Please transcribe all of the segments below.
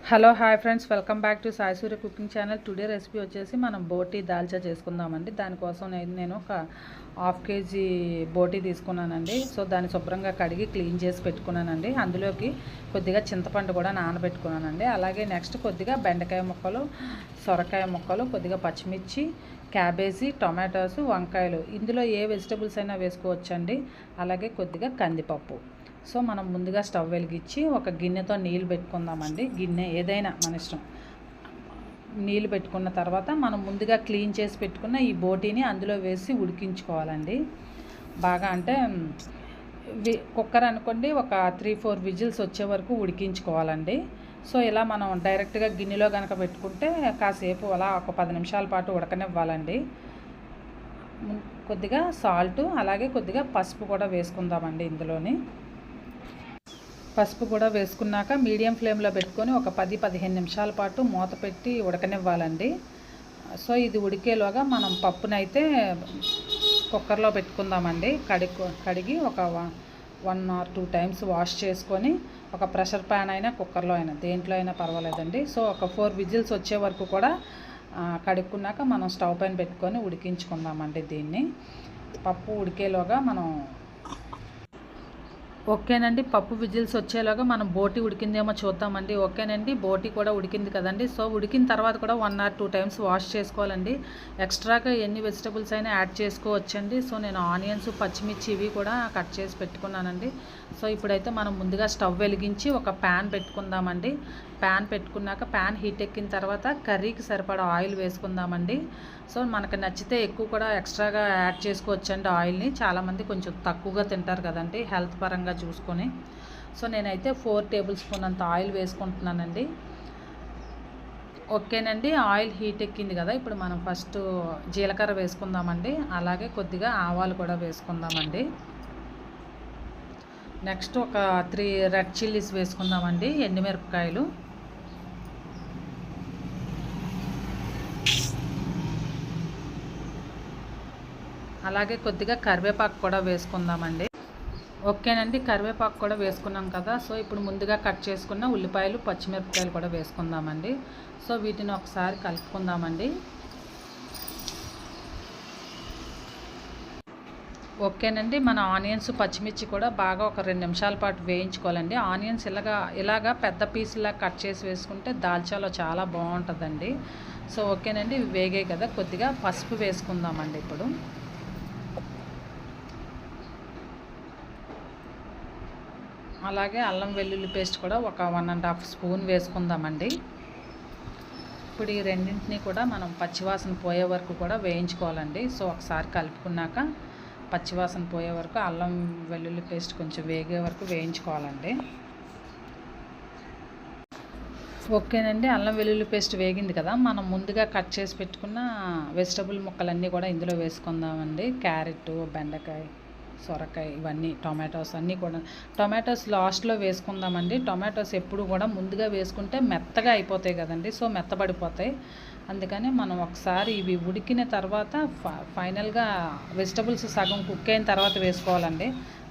Hello hi friends, welcome back to Sai Surya cooking channel. Today recipe వచ్చేసి మనం బోటీ దాల్చా చేసుకుందామండి. దానికోసం నేను ఒక హాఫ్ కేజీ బోటీ తీసుకున్నానండి. సో దాన్ని శుభ్రంగా కడిగి క్లీన్ చేసి పెట్టుకున్నానండి. అందులోకి కొద్దిగా చింతపండు కూడా నానబెట్టుకున్నానండి. అలాగే నెక్స్ట్ కొద్దిగా బెండకాయ ముక్కలు, సొరకాయ ముక్కలు, కొద్దిగా పచ్చిమిర్చి, క్యాబేజీ, టొమాటోస్, వంకాయలు, ఇందులో ఏ వెజిటబుల్స్ అయినా వేసుకోవచ్చండి. అలాగే కొద్దిగా కందిపప్పు. సో మనం ముందుగా స్టవ్ వెలిగించి ఒక గిన్నెతో నీళ్ళు పెట్టుకుందామండి. గిన్నె ఏదైనా మన ఇష్టం. నీళ్ళు పెట్టుకున్న తర్వాత మనం ముందుగా క్లీన్ చేసి పెట్టుకున్న ఈ బోటీని అందులో వేసి ఉడికించుకోవాలండి. బాగా అంటే కుక్కర్ అనుకోండి, ఒక 3-4 విజిల్స్ వచ్చే వరకు ఉడికించుకోవాలండి. సో ఇలా మనం డైరెక్ట్గా గిన్నెలో కనుక పెట్టుకుంటే కాసేపు అలా ఒక 10 నిమిషాల పాటు ఉడకనివ్వాలండి. కొద్దిగా సాల్ట్, అలాగే కొద్దిగా పసుపు కూడా వేసుకుందామండి. ఇందులోని పసుపు కూడా వేసుకున్నాక మీడియం ఫ్లేమ్లో పెట్టుకొని ఒక 10-15 నిమిషాల పాటు మూత పెట్టి ఉడకనివ్వాలండి. సో ఇది ఉడికేలోగా మనం పప్పునైతే కుక్కర్లో పెట్టుకుందామండి. కడిగి ఒక 1 or 2 టైమ్స్ వాష్ చేసుకొని ఒక ప్రెషర్ ప్యాన్ అయినా కుక్కర్లో అయినా దేంట్లో అయినా పర్వాలేదండి. సో ఒక 4 విజిల్స్ వచ్చే వరకు కూడా కడుక్కున్నాక మనం స్టవ్ పైన పెట్టుకొని ఉడికించుకుందామండి. దీన్ని పప్పు ఉడికేలోగా మనం ఓకేనండి. పప్పు విజిల్స్ వచ్చేలాగా మనం బోటీ ఉడికిందేమో చూద్దామండి. ఓకేనండి, బోటీ కూడా ఉడికింది కదండి. సో ఉడికిన తర్వాత కూడా 1 or 2 టైమ్స్ వాష్ చేసుకోవాలండి. ఎక్స్ట్రాగా ఎన్ని వెజిటబుల్స్ అయినా యాడ్ చేసుకోవచ్చండి. సో నేను ఆనియన్స్, పచ్చిమిర్చి ఇవి కూడా కట్ చేసి పెట్టుకున్నానండి. సో ఇప్పుడైతే మనం ముందుగా స్టవ్ వెలిగించి ఒక ప్యాన్ పెట్టుకుందామండి. ప్యాన్ పెట్టుకున్నాక ప్యాన్ హీట్ ఎక్కిన తర్వాత కర్రీకి సరిపడా ఆయిల్ వేసుకుందామండి. సో మనకు నచ్చితే ఎక్కువ కూడా ఎక్స్ట్రాగా యాడ్ చేసుకోవచ్చండి ఆయిల్ని. చాలామంది కొంచెం తక్కువగా తింటారు కదండి హెల్త్ పరంగా చూసుకొని. సో నేనైతే 4 టేబుల్ స్పూన్ అంత ఆయిల్ వేసుకుంటున్నానండి. ఓకేనండి, ఆయిల్ హీట్ ఎక్కింది కదా. ఇప్పుడు మనం ఫస్ట్ జీలకర్ర వేసుకుందామండి. అలాగే కొద్దిగా ఆవాలు కూడా వేసుకుందామండి. నెక్స్ట్ ఒక 3 రెడ్ చిల్లీస్ వేసుకుందామండి, ఎండుమిరపకాయలు. అలాగే కొద్దిగా కరివేపాకు కూడా వేసుకుందామండి. ఓకేనండి, కరివేపాకు కూడా వేసుకున్నాం కదా. సో ఇప్పుడు ముందుగా కట్ చేసుకున్న ఉల్లిపాయలు, పచ్చిమిరపకాయలు కూడా వేసుకుందామండి. సో వీటిని ఒకసారి కలుపుకుందామండి. ఓకేనండి, మన ఆనియన్స్, పచ్చిమిర్చి కూడా బాగా ఒక 2 నిమిషాల పాటు వేయించుకోవాలండి. ఆనియన్స్ ఇలాగా పెద్ద పీసులా కట్ చేసి వేసుకుంటే దాల్చాలో చాలా బాగుంటుందండి. సో ఓకేనండి, ఇవి వేగాయి కదా. కొద్దిగా పసుపు వేసుకుందామండి. ఇప్పుడు అలాగే అల్లం వెల్లుల్లి పేస్ట్ కూడా ఒక 1.5 స్పూన్ వేసుకుందామండి. ఇప్పుడు ఈ రెండింటిని కూడా మనం పచ్చివాసన పోయే వరకు కూడా వేయించుకోవాలండి. సో ఒకసారి కలుపుకున్నాక పచ్చివాసన పోయే వరకు అల్లం వెల్లుల్లి పేస్ట్ కొంచెం వేగే వరకు వేయించుకోవాలండి. ఓకేనండి, అల్లం వెల్లుల్లి పేస్ట్ వేగింది కదా. మనం ముందుగా కట్ చేసి పెట్టుకున్న వెజిటబుల్ ముక్కలన్నీ కూడా ఇందులో వేసుకుందామండి. క్యారెట్, బెండకాయ, సొరకాయ, ఇవన్నీ, టొమాటోస్ అన్నీ కూడా. టొమాటోస్ లాస్ట్లో వేసుకుందామండి. టొమాటోస్ ఎప్పుడు కూడా ముందుగా వేసుకుంటే మెత్తగా అయిపోతాయి కదండి. సో మెత్తబడిపోతాయి. అందుకని మనం ఒకసారి ఇవి ఉడికిన తర్వాత ఫైనల్గా వెజిటబుల్స్ సగం కుక్ అయిన తర్వాత వేసుకోవాలండి.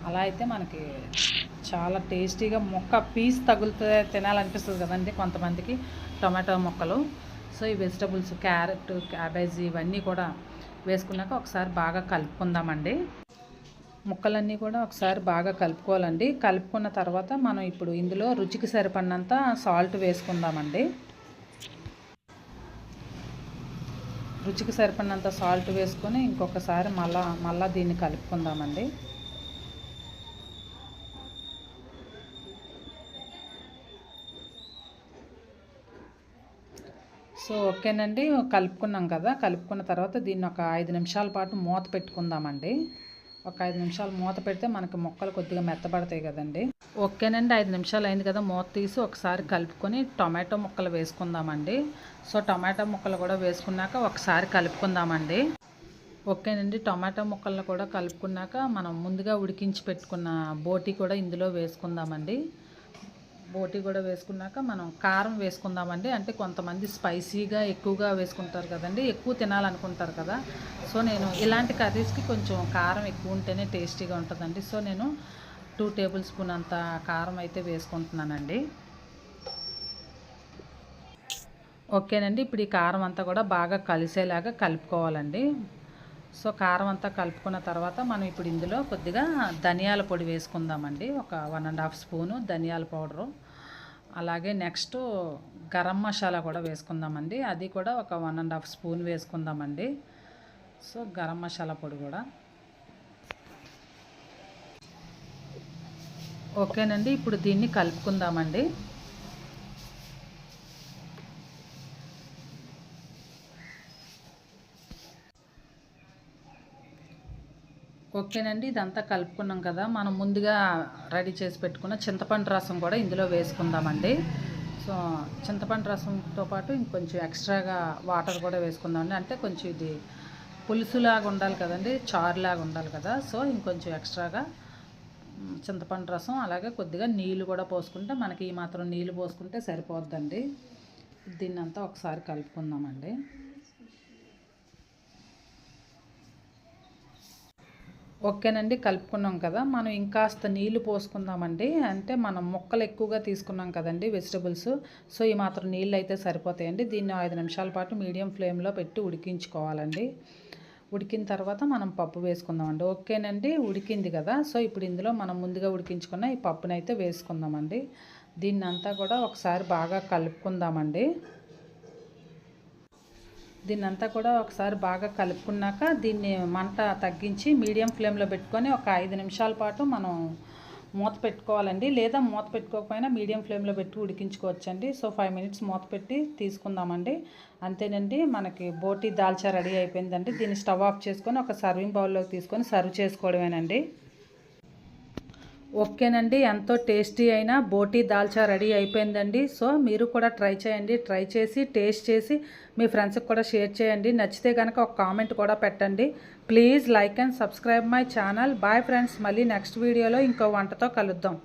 అలా అయితే మనకి చాలా టేస్టీగా మొక్క పీస్ తగులుతే తినాలనిపిస్తుంది కదండి కొంతమందికి టొమాటో ముక్కలు. సో ఈ వెజిటబుల్స్, క్యారెట్, క్యాబేజీ ఇవన్నీ కూడా వేసుకున్నాక ఒకసారి బాగా కలుపుకుందామండి. ముక్కలన్నీ కూడా ఒకసారి బాగా కలుపుకోవాలండి. కలుపుకున్న తర్వాత మనం ఇప్పుడు ఇందులో రుచికి సరిపడినంత సాల్ట్ వేసుకుందామండి. రుచికి సరిపడినంత సాల్ట్ వేసుకొని ఇంకొకసారి మళ్ళా దీన్ని కలుపుకుందామండి. సో ఓకేనండి, కలుపుకున్నాం కదా. కలుపుకున్న తర్వాత దీన్ని ఒక 5 నిమిషాల పాటు మూత పెట్టుకుందామండి. ఒక 5 నిమిషాలు మూత పెడితే మనకి ముక్కలు కొద్దిగా మెత్తబడతాయి కదండి. ఓకేనండి, 5 నిమిషాలు అయింది కదా. మూత తీసి ఒకసారి కలుపుకొని టొమాటో ముక్కలు వేసుకుందామండి. సో టొమాటో ముక్కలు కూడా వేసుకున్నాక ఒకసారి కలుపుకుందామండి. ఓకేనండి, టొమాటో ముక్కలను కూడా కలుపుకున్నాక మనం ముందుగా ఉడికించి పెట్టుకున్న బోటీ కూడా ఇందులో వేసుకుందామండి. బోటీ కూడా వేసుకున్నాక మనం కారం వేసుకుందామండి. అంటే కొంతమంది స్పైసీగా ఎక్కువగా వేసుకుంటారు కదండి, ఎక్కువ తినాలనుకుంటారు కదా. సో నేను ఇలాంటి కర్రీస్కి కొంచెం కారం ఎక్కువ ఉంటేనే టేస్టీగా ఉంటుందండి. సో నేను 2 టేబుల్ స్పూన్ అంత కారం అయితే వేసుకుంటున్నానండి. ఓకేనండి, ఇప్పుడు ఈ కారం అంతా కూడా బాగా కలిసేలాగా కలుపుకోవాలండి. సో కారం అంతా కలుపుకున్న తర్వాత మనం ఇప్పుడు ఇందులో కొద్దిగా ధనియాల పొడి వేసుకుందామండి. ఒక 1½ స్పూను ధనియాల పౌడరు, అలాగే నెక్స్ట్ గరం మసాలా కూడా వేసుకుందామండి. అది కూడా ఒక 1½ స్పూన్ వేసుకుందామండి. సో గరం మసాలా పొడి కూడా ఓకేనండి. ఇప్పుడు దీన్ని కలుపుకుందామండి. ఓకేనండి, ఇదంతా కలుపుకున్నాం కదా. మనం ముందుగా రెడీ చేసి పెట్టుకున్న చింతపండు రసం కూడా ఇందులో వేసుకుందామండి. సో చింతపండు రసంతో పాటు ఇంకొంచెం ఎక్స్ట్రాగా వాటర్ కూడా వేసుకుందామండి. అంటే కొంచెం ఇది పులుసులాగా ఉండాలి కదండి, చారులాగా ఉండాలి కదా. సో ఇంకొంచెం ఎక్స్ట్రాగా చింతపండు రసం, అలాగే కొద్దిగా నీళ్ళు కూడా పోసుకుంటే మనకి ఈ మాత్రం నీళ్ళు పోసుకుంటే సరిపోద్దండి. దీన్నంతా ఒకసారి కలుపుకుందామండి. ఓకేనండి, కలుపుకున్నాం కదా. మనం ఇంకాస్త నీళ్లు పోసుకుందామండి. అంటే మనం ముక్కలు ఎక్కువగా తీసుకున్నాం కదండి వెజిటబుల్స్. సో ఈ మాత్రం నీళ్ళు అయితే సరిపోతాయండి. దీన్ని 5 నిమిషాల పాటు మీడియం ఫ్లేమ్లో పెట్టి ఉడికించుకోవాలండి. ఉడికిన తర్వాత మనం పప్పు వేసుకుందామండి. ఓకేనండి, ఉడికింది కదా. సో ఇప్పుడు ఇందులో మనం ముందుగా ఉడికించుకున్న ఈ పప్పునైతే వేసుకుందామండి. దీన్ని అంతా కూడా ఒకసారి బాగా కలుపుకుందామండి. దీన్నంతా కూడా ఒకసారి బాగా కలుపుకున్నాక దీన్ని మంట తగ్గించి మీడియం ఫ్లేమ్లో పెట్టుకొని ఒక 5 నిమిషాల పాటు మనం మూత పెట్టుకోవాలండి. లేదా మూత పెట్టుకోకపోయినా మీడియం ఫ్లేమ్లో పెట్టి ఉడికించుకోవచ్చండి. సో 5 మినిట్స్ మూత పెట్టి తీసుకుందామండి. అంతేనండి, మనకి బోటి దాల్చా రెడీ అయిపోయిందండి. దీన్ని స్టవ్ ఆఫ్ చేసుకొని ఒక సర్వింగ్ బౌల్లోకి తీసుకొని సర్వ్ చేసుకోవడమేనండి. ఓకేనండి, ఎంతో టేస్టీ అయిన బోటి దాల్చా రెడీ అయిపోయిందండి. సో మీరు కూడా ట్రై చేయండి. ట్రై చేసి టేస్ట్ చేసి మీ ఫ్రెండ్స్కి కూడా షేర్ చేయండి. నచ్చితే కనుక ఒక కామెంట్ కూడా పెట్టండి. Please like and subscribe my channel. Bye friends, మళ్ళీ నెక్స్ట్ వీడియోలో ఇంకో వంటతో కలుద్దాం.